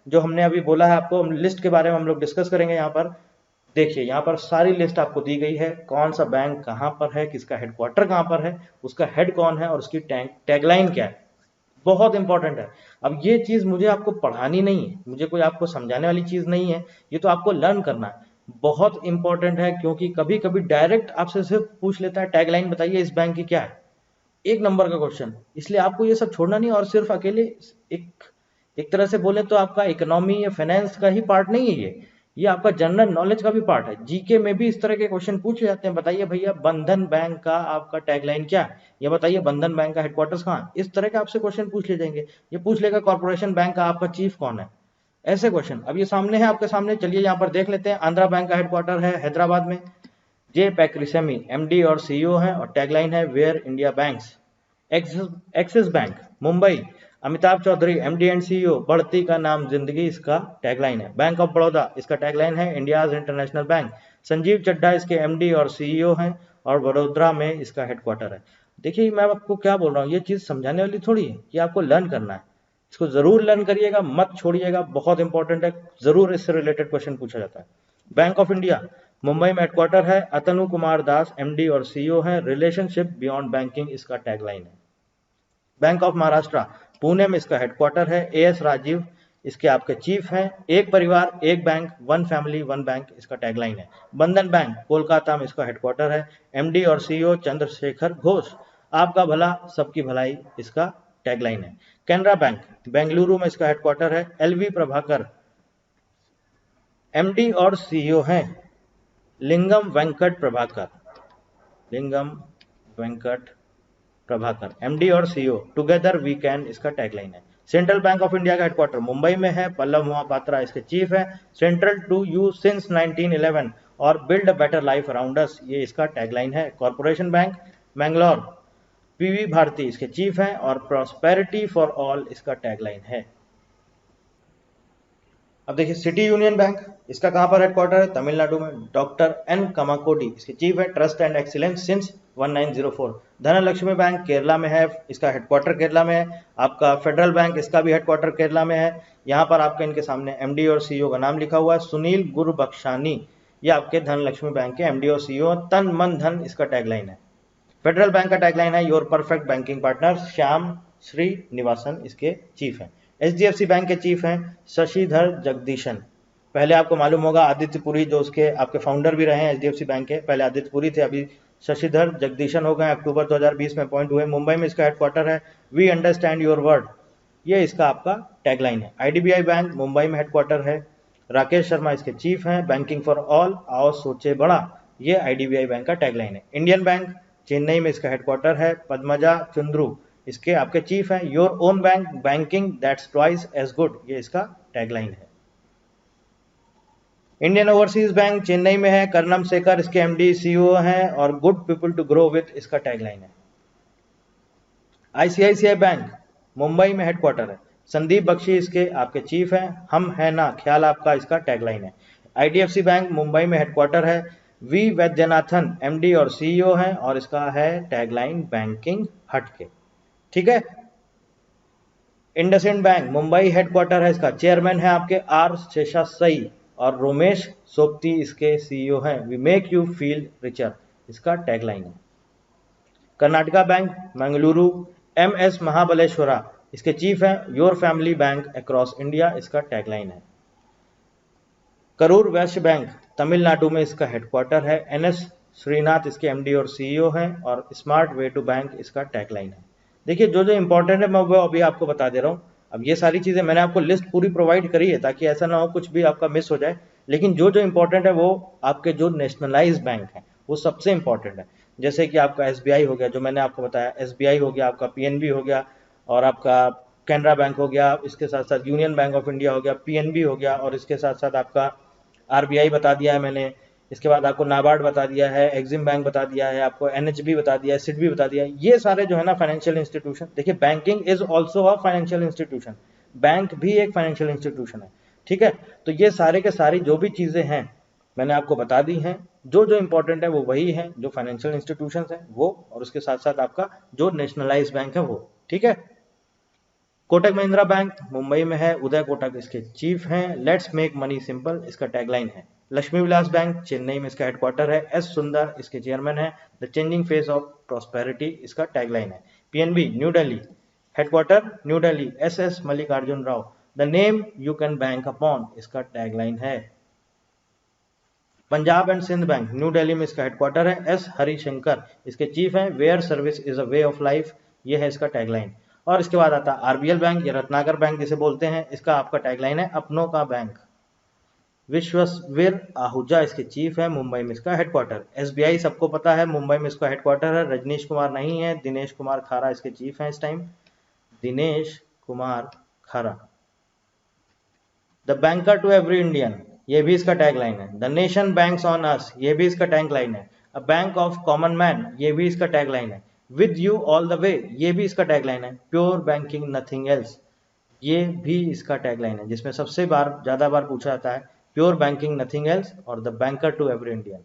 जो हमने अभी बोला है आपको, लिस्ट के बारे में हम लोग डिस्कस करेंगे यहाँ पर। देखिए यहाँ पर सारी लिस्ट आपको दी गई है, कौन सा बैंक कहाँ पर है, किसका हेडक्वार्टर कहाँ पर है, उसका हेड कौन है और उसकी टैगलाइन क्या है। बहुत इंपॉर्टेंट है। अब ये चीज मुझे आपको पढ़ानी नहीं है, मुझे कोई आपको समझाने वाली चीज नहीं है, ये तो आपको लर्न करना है। बहुत इंपॉर्टेंट है, क्योंकि कभी कभी डायरेक्ट आपसे सिर्फ पूछ लेता है टैगलाइन बताइए इस बैंक की क्या है, एक नंबर का क्वेश्चन। इसलिए आपको ये सब छोड़ना नहीं, और सिर्फ अकेले एक एक तरह से बोले तो आपका इकोनॉमी या फाइनेंस का ही पार्ट नहीं है ये आपका जनरल नॉलेज का भी पार्ट है। जीके में भी इस तरह के क्वेश्चन पूछे जाते हैं, बताइए भैया बंधन बैंक का आपका टैगलाइन क्या है, या बताइए बंधन बैंक का हेडक्वार्टर्स कहाँ है। इस तरह के आपसे क्वेश्चन पूछ ले जाएंगे। ये पूछ लेगा कॉर्पोरेशन बैंक का आपका चीफ कौन है, ऐसे क्वेश्चन। अब ये सामने है आपके सामने, चलिए यहाँ पर देख लेते हैं। आंध्रा बैंक का हेडक्वार्टर है हैदराबाद में, जे पैक्रिसेमी एमडी और सीईओ है, और टैगलाइन है where India banks. Axis bank Mumbai, Amitabh Chaudhary MD and CEO, बढ़ती का नाम जिंदगी इसका टैगलाइन है। बैंक ऑफ बड़ौदा, इसका टैगलाइन है India's international bank. Sanjiv Chadha इसके एमडी और सीईओ हैं, और वडोदरा में इसका हेडक्वार्टर है। देखिए मैं आपको क्या बोल रहा हूँ, ये चीज समझाने वाली थोड़ी है, ये आपको लर्न करना है। इसको जरूर लर्न करिएगा, मत छोड़िएगा, बहुत इंपॉर्टेंट है, जरूर इससे रिलेटेड क्वेश्चन पूछा जाता है। बैंक ऑफ इंडिया मुंबई में हेडक्वार्टर है, अतनु कुमार दास एमडी और सीईओ है, रिलेशनशिप बियॉन्ड बैंकिंग इसका टैगलाइन है। बैंक ऑफ महाराष्ट्र पुणे में इसका हेडक्वार्टर है, एएस राजीव इसके आपके चीफ हैं। एक परिवार एक bank, one family one bank इसका टैगलाइन है। बंधन बैंक कोलकाता में इसका हेडक्वार्टर है, एमडी और सीईओ चंद्रशेखर घोष। आपका भला सबकी भलाई इसका टैगलाइन है। कैनरा बैंक बेंगलुरु में इसका हेडक्वार्टर है, एलवी प्रभाकर एमडी और सीईओ हैं। लिंगम वेंकट प्रभाकर, लिंगम वेंकट प्रभाकर एमडी और सीईओ, टुगेदर वी कैन इसका टैगलाइन है। सेंट्रल बैंक ऑफ इंडिया का हेडक्वार्टर मुंबई में है, पल्लव मोहापात्रा इसके चीफ है। सेंट्रल टू यू सिंस 1911 और build a better life around us, ये इसका टैगलाइन है। Corporation bank Mangalore, PV Bharati इसके चीफ हैं, और प्रॉस्पेरिटी फॉर ऑल इसका टैगलाइन है। अब देखिए सिटी यूनियन बैंक, इसका कहां पर हेडक्वार्टर है, तमिलनाडु में, डॉक्टर एन कमाकोडी इसके चीफ है, trust and excellence since 1904। Dhanlaxmi bank Kerala में है, इसका हेडक्वार्टर केरला में है। आपका फेडरल बैंक, इसका भी हेडक्वार्टर केरला में है। यहाँ पर आपके इनके सामने एमडी और सीईओ का नाम लिखा हुआ है, सुनील गुरबख्शानी, ये आपके धनलक्ष्मी बैंक के एमडी और सीईओ। तन मन धन इसका टैगलाइन है। फेडरल बैंक का टैगलाइन है your perfect banking partner, Shyam Srinivasan इसके चीफ हैं। एचडीएफसी बैंक के चीफ हैं शशिधर जगदीशन। पहले आपको मालूम होगा आदित्य पुरी, जो उसके आपके फाउंडर भी रहे हैं एचडीएफसी बैंक के, पहले आदित्य पुरी थे, अभी शशिधर जगदीशन हो गए, अक्टूबर 2020 में अपॉइंट हुए। मुंबई में इसका हेडक्वार्टर है। वी अंडरस्टैंड योर वर्ड, ये इसका आपका टैगलाइन है। आईडीबीआई बैंक मुंबई में हेडक्वार्टर है, राकेश शर्मा इसके चीफ हैं। बैंकिंग फॉर ऑल, आओ सोचे बड़ा, ये आईडीबीआई बैंक का टैगलाइन है। इंडियन बैंक चेन्नई में इसका हेडक्वार्टर है, पद्मजा चंद्रू इसके आपके चीफ हैं। Your own bank, banking that's twice as good, ये इसका टैगलाइन है। इंडियन ओवरसीज बैंक चेन्नई में है, कर्णम शेखर इसके एमडी सीईओ हैं, और good people to grow with इसका टैगलाइन है। आईसीआईसीआई बैंक मुंबई में हेडक्वार्टर है, संदीप बख्शी इसके आपके चीफ हैं। हम है ना ख्याल आपका इसका टैगलाइन है। आईडीएफसी बैंक मुंबई में हेडक्वार्टर है, वी वैद्यनाथन एमडी और सीईओ हैं, और इसका है टैगलाइन बैंकिंग हटके, ठीक है। इंडसइंड बैंक मुंबई हेडक्वार्टर है, इसका चेयरमैन है आपके आर शेषासई, और रोमेश सोप्ती इसके सीईओ हैं। We make you feel richer, इसका टैगलाइन है। Karnataka bank Mangaluru, M S Mahabaleshwara इसके चीफ हैं। Your family bank across India, इसका टैगलाइन है। करूर वैश्य बैंक तमिलनाडु में इसका हेडक्वार्टर है, एन एस श्रीनाथ इसके एमडी और सीईओ हैं, और स्मार्ट वे टू बैंक इसका टैगलाइन है। देखिए जो जो इंपॉर्टेंट है मैं वो अभी आपको बता दे रहा हूँ। अब ये सारी चीजें मैंने आपको लिस्ट पूरी प्रोवाइड करी है, ताकि ऐसा ना हो कुछ भी आपका मिस हो जाए। लेकिन जो जो इंपॉर्टेंट है वो आपके जो नेशनलाइज बैंक है वो सबसे इंपॉर्टेंट है। जैसे कि आपका एसबीआई हो गया, जो मैंने आपको बताया, एसबीआई हो गया, आपका पीएनबी हो गया, और आपका कैनरा बैंक हो गया, इसके साथ साथ यूनियन बैंक ऑफ इंडिया हो गया, पीएनबी हो गया, और इसके साथ साथ आपका आरबीआई बता दिया है मैंने। इसके बाद आपको नाबार्ड बता दिया है, एक्सिम बैंक बता दिया है, आपको एनएचबी बता दिया है, सिडबी बता दिया है। ये सारे जो है ना फाइनेंशियल इंस्टीट्यूशन, देखिए banking is also a financial institution, bank भी एक फाइनेंशियल इंस्टीट्यूशन है, ठीक है। तो ये सारे के सारी जो भी चीजें हैं मैंने आपको बता दी हैं। जो जो इंपॉर्टेंट है वो वही है, जो फाइनेंशियल इंस्टीट्यूशन है वो, और उसके साथ साथ आपका जो नेशनलाइज बैंक है वो, ठीक है। कोटक महिंद्रा बैंक मुंबई में है, उदय कोटक इसके चीफ हैं। लेट्स मेक मनी सिंपल इसका टैगलाइन है। लक्ष्मी विलास बैंक चेन्नई में इसका हेडक्वार्टर है। एस सुंदर इसके चेयरमैन है। The changing face of prosperity इसका टैगलाइन है। PNB new Delhi headquarter new Delhi. S S Mallikarjuna Rao the name you can bank upon इसका टैगलाइन है। Punjab and Sind bank new Delhi में इसका हेडक्वार्टर है। एस हरिशंकर इसके चीफ हैं। Where service is a way of life ये है इसका टैगलाइन। और इसके बाद आता है आरबीएल बैंक या रत्नाकर बैंक जिसे बोलते हैं, इसका आपका टैगलाइन है अपनों का बैंक। विश्ववीर आहूजा इसके चीफ है, मुंबई में इसका हेडक्वार्टर। एसबीआई सबको पता है मुंबई में इसका हेडक्वार्टर है। रजनीश कुमार नहीं है, दिनेश कुमार खारा इसके चीफ हैं इस time. Dinesh Kumar Khara. The banker to every Indian ये भी इसका टैगलाइन है। The nation banks on us ये भी इसका टैगलाइन है। A bank of common man ये भी इसका टैगलाइन है। With you all the way ये भी इसका टैगलाइन है। प्योर बैंकिंग नथिंग एल्स ये भी इसका टैगलाइन है, जिसमें सबसे ज्यादा बार पूछा जाता है प्योर बैंकिंग नथिंग एल्स और the banker to every Indian.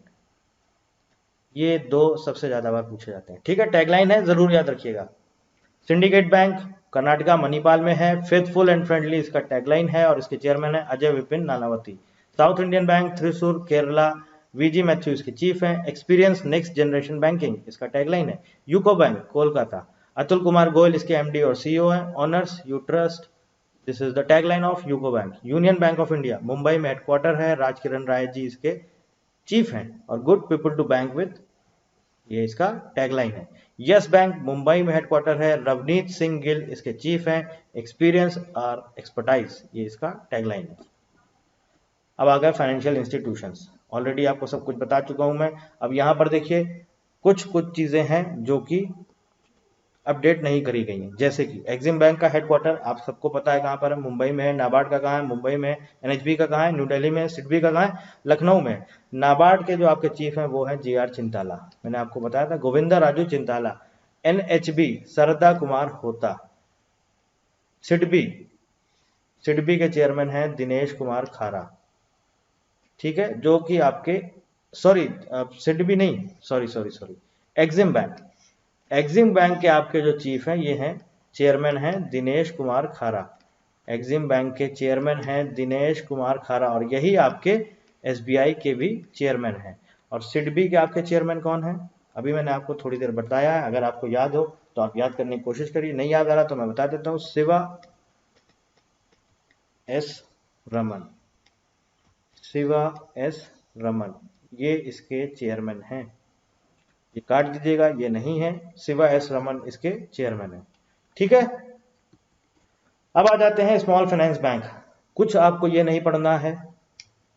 ये दो सबसे ज्यादा बार पूछे जाते हैं। ठीक है, टैगलाइन है, जरूर याद रखिएगा। सिंडिकेट बैंक कर्नाटका मणिपाल में है। फेथफुल एंड फ्रेंडली इसका टैगलाइन है और इसके चेयरमैन है Ajay Vipin Nanavati. South Indian bank Thrissur Kerala VG Mathew इसके चीफ हैं। एक्सपीरियंस नेक्स्ट जनरेशन बैंकिंग इसका टैगलाइन है। यूको बैंक कोलकाता अतुल कुमार गोयल इसके एमडी और सीईओ हैं। Honours you trust this is the tagline of UCO bank. Union bank of India Mumbai में हेडक्वार्टर है। राजकिरण राय जी इसके चीफ हैं और good people to bank with ये इसका टैगलाइन है। यस बैंक मुंबई में हेडक्वार्टर है। रवनीत सिंह गिल इसके चीफ हैं। एक्सपीरियंस और एक्सपर्टाइज ये इसका टैगलाइन है। अब आ गए फाइनेंशियल इंस्टीट्यूशंस। ऑलरेडी आपको सब कुछ बता चुका हूं मैं। अब यहां पर देखिए कुछ चीजें हैं जो कि अपडेट नहीं करी गई हैं, जैसे कि एक्सिम बैंक का हेडक्वार्टर आप सबको पता है कहां पर है, मुंबई में है। नाबार्ड का कहां है, मुंबई में। एनएचबी का कहां है, न्यू दिल्ली में। सिडबी का कहां है, लखनऊ में। नाबार्ड के जो आपके चीफ हैं वो है जीआर चिंताला, मैंने आपको बताया था, गोविंदा राजू चिंताला। एनएचबी सरदा कुमार होता। सिडबी के चेयरमैन है दिनेश कुमार खारा। ठीक है, जो कि आपके सिडबी नहीं, सॉरी एक्सिम बैंक के आपके जो चीफ हैं ये हैं, चेयरमैन हैं दिनेश कुमार खारा। एक्सिम बैंक के चेयरमैन हैं दिनेश कुमार खारा और यही आपके एसबीआई के भी चेयरमैन हैं। और सिडबी के आपके चेयरमैन कौन है, अभी मैंने आपको थोड़ी देर बताया है। अगर आपको याद हो तो आप याद करने की कोशिश करिए, नहीं याद आ रहा तो मैं बता देता हूं। शिवा एस रमन ये इसके चेयरमैन हैं। ये काट दीजिएगा, ये नहीं है, शिवा एस रमन इसके चेयरमैन है। ठीक है, अब आ जाते हैं स्मॉल फाइनेंस बैंक। कुछ आपको ये नहीं पढ़ना है,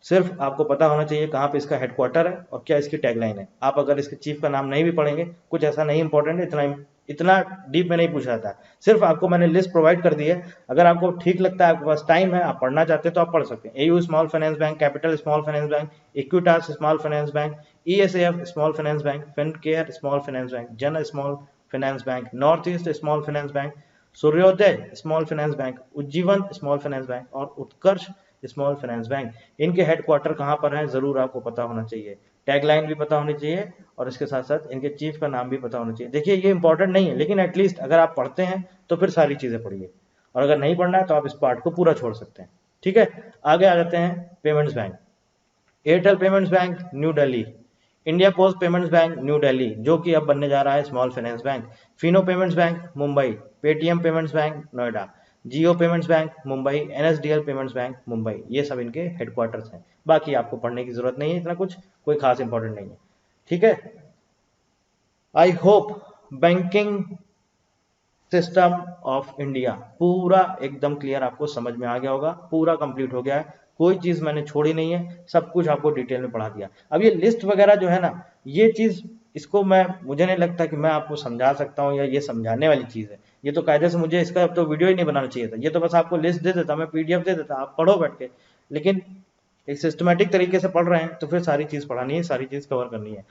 सिर्फ आपको पता होना चाहिए कहाँ पे इसका हेडक्वार्टर है और क्या इसकी टैगलाइन है। आप अगर इसके चीफ का नाम नहीं भी पढ़ेंगे, कुछ ऐसा नहीं इंपॉर्टेंट है, इतना डीप में नहीं पूछा जाता है। सिर्फ आपको मैंने लिस्ट प्रोवाइड कर दी है, अगर आपको ठीक लगता है, आपके पास टाइम है, आप पढ़ना चाहते हैं तो आप पढ़ सकते हैं। AU small finance bank, Capital small finance bank, Equitas small finance bank, ESF small finance bank, Fincare small finance bank, Jana small finance bank, North East small finance bank, Suryoday small finance bank, Ujjivan small finance bank और Utkarsh small finance bank. इनके headquarter कहां पर हैं जरूर आपको पता होना चाहिए। टैगलाइन भी पता होनी चाहिए और इसके साथ साथ इनके चीफ का नाम भी पता होना चाहिए। देखिए ये इंपॉर्टेंट नहीं है, लेकिन एटलीस्ट अगर आप पढ़ते हैं तो फिर सारी चीजें पढ़िए, और अगर नहीं पढ़ना है तो आप इस पार्ट को पूरा छोड़ सकते हैं। ठीक है, आगे आ जाते हैं payments bank. Airtel payments bank new Delhi, India Post payments bank new Delhi, जो कि अब बनने जा रहा है small finance bank. Fino payments bank Mumbai, Paytm payments bank Noida, Jio payments bank Mumbai, NSDL payments bank Mumbai. ये सब इनके हेडक्वार्टर्स हैं। बाकी आपको पढ़ने की जरूरत नहीं है, इतना कुछ कोई खास इंपॉर्टेंट नहीं है। ठीक है, I hope banking system of India पूरा एकदम क्लियर आपको समझ में आ गया होगा, पूरा कंप्लीट हो गया है, कोई चीज मैंने छोड़ी नहीं है, सब कुछ आपको डिटेल में पढ़ा दिया। अब ये लिस्ट वगैरह जो है ना, ये चीज इसको मुझे नहीं लगता कि मैं आपको समझा सकता हूँ या ये समझाने वाली चीज है। ये तो कायदे से मुझे इसका अब तो वीडियो ही नहीं बनाना चाहिए था, ये तो बस आपको लिस्ट दे देता, मैं पीडीएफ दे देता, आप पढ़ो बैठ के। लेकिन एक सिस्टमेटिक तरीके से पढ़ रहे हैं तो फिर सारी चीज पढ़ानी है, सारी चीज कवर करनी है।